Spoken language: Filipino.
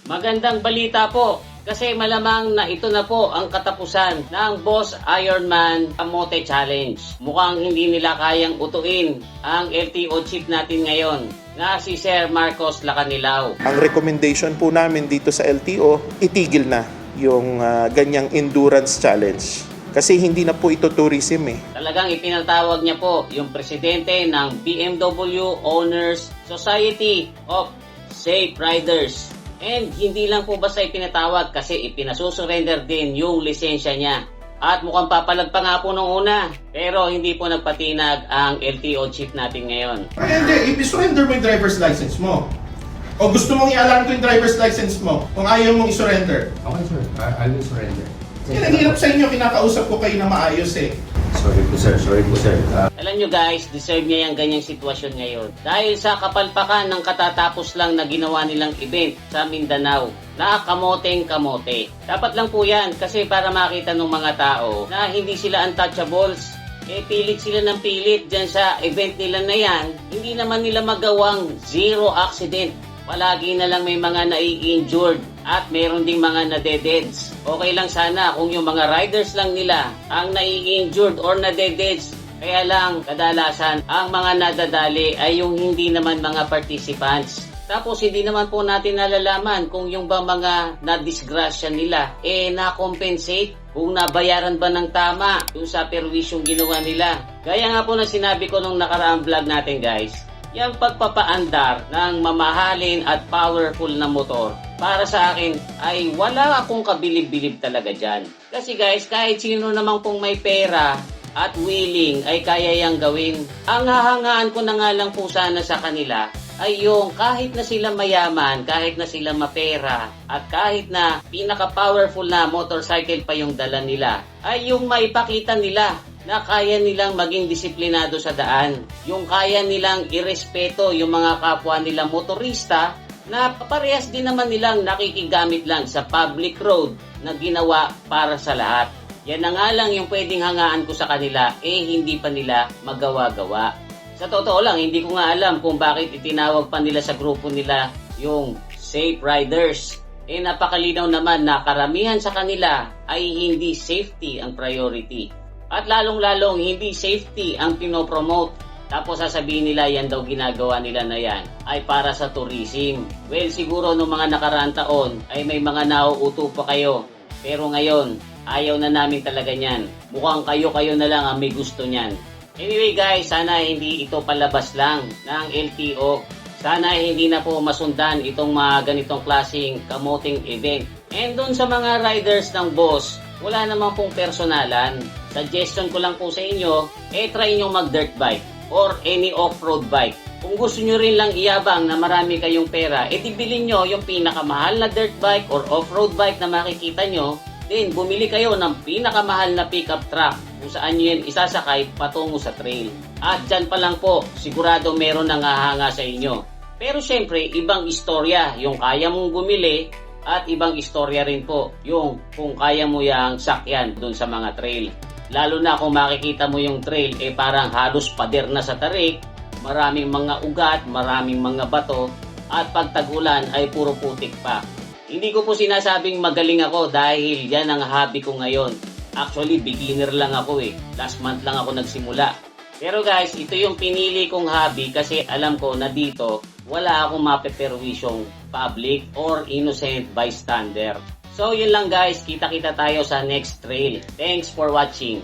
Magandang balita po kasi malamang na ito na po ang katapusan ng Boss Ironman Kamote Challenge. Mukhang hindi nila kayang utuin ang LTO chief natin ngayon na si Sir Marcos Lacanilao. Ang recommendation po namin dito sa LTO, itigil na yung ganyang endurance challenge. Kasi hindi na po ito tourism eh. Talagang ipinatawag niya po yung presidente ng BMW Owners Society of Safe Riders. And hindi lang po basta ipinatawag kasi ipinasusurrender din yung lisensya niya. At mukhang papalag pa nga po nung una. Pero hindi po nagpatinag ang LTO chief natin ngayon. Ay, hindi. I-surrender mo yung driver's license mo. O gusto mong i-alarm ko yung driver's license mo kung ayaw mong i-surrender. Okay sir, I will surrender. Yan, ang hirap sa inyo. Kinakausap ko kayo na maayos eh. Sorry po sir. Alam nyo guys, deserve niya yung ganyang sitwasyon ngayon. Dahil sa kapalpakan ng katatapos lang na ginawa nilang event sa Mindanao na kamoteng-kamote. Dapat lang po yan kasi para makita ng mga tao na hindi sila untouchables. Pilit sila ng pilit dyan sa event nila na yan. Hindi naman nila magawang zero accident. Palagi na lang may mga nai-injured at meron ding mga nadededs. Okay lang sana kung yung mga riders lang nila ang nai-injured or nadededs. Kaya lang kadalasan ang mga nadadali ay yung hindi naman mga participants. Tapos hindi naman po natin nalalaman kung yung ba mga nadisgrasya nila na-compensate, kung nabayaran ba ng tama yung sa perwisyong ginawa nila. Gaya nga po na sinabi ko nung nakaraang vlog natin guys, yung pagpapaandar ng mamahalin at powerful na motor, para sa akin ay wala akong kabilib-bilib talaga dyan. Kasi guys, kahit sino naman pong may pera at willing ay kaya yang gawin. Ang hahangaan ko na nga lang po sana sa kanila ay yung kahit na sila mayaman, kahit na sila mapera, at kahit na pinaka-powerful na motorcycle pa yung dala nila, ay yung maipakita nila na kaya nilang maging disiplinado sa daan. Yung kaya nilang irespeto yung mga kapwa nilang motorista na parehas din naman nilang nakikigamit lang sa public road na ginawa para sa lahat. Yan na nga lang yung pwedeng hangaan ko sa kanila, hindi pa nila magawa-gawa. Sa totoo lang, hindi ko nga alam kung bakit itinawag pa nila sa grupo nila yung Safe Riders. Napakalinaw naman na karamihan sa kanila ay hindi safety ang priority. At lalong-lalong hindi safety ang pinopromote. Tapos sasabihin nila yan daw ginagawa nila na yan ay para sa tourism. Well, siguro noong mga nakaraang taon ay may mga nauuto pa kayo. Pero ngayon, ayaw na namin talaga niyan. Mukhang kayo na lang ang may gusto niyan. Anyway guys, sana hindi ito palabas lang ng LTO. Sana hindi na po masundan itong mga ganitong klaseng kamoting event. And doon sa mga riders ng boss, wala naman pong personalan. Suggestion ko lang po sa inyo, try nyo mag-dirt bike or any off-road bike. Kung gusto nyo rin lang iyabang na marami kayong pera, bilhin nyo yung pinakamahal na dirt bike or off-road bike na makikita nyo. Then, bumili kayo ng pinakamahal na pickup truck kung saan nyo yan isasakay patungo sa trail. At dyan pa lang po, sigurado meron nang hahanga sa inyo. Pero syempre, ibang istorya yung kaya mong bumili at ibang istorya rin po yung kung kaya mo yang sakyan dun sa mga trail. Lalo na kung makikita mo yung trail, parang halos pader na sa tarik, maraming mga ugat, maraming mga bato, at pag tag-ulan ay puro putik pa. Hindi ko po sinasabing magaling ako dahil yan ang hobby ko ngayon. Actually, beginner lang ako Last month lang ako nagsimula. Pero guys, ito yung pinili kong hobby kasi alam ko na dito wala akong mapeperwisyong public or innocent bystander. So yun lang guys, kita-kita tayo sa next trail. Thanks for watching.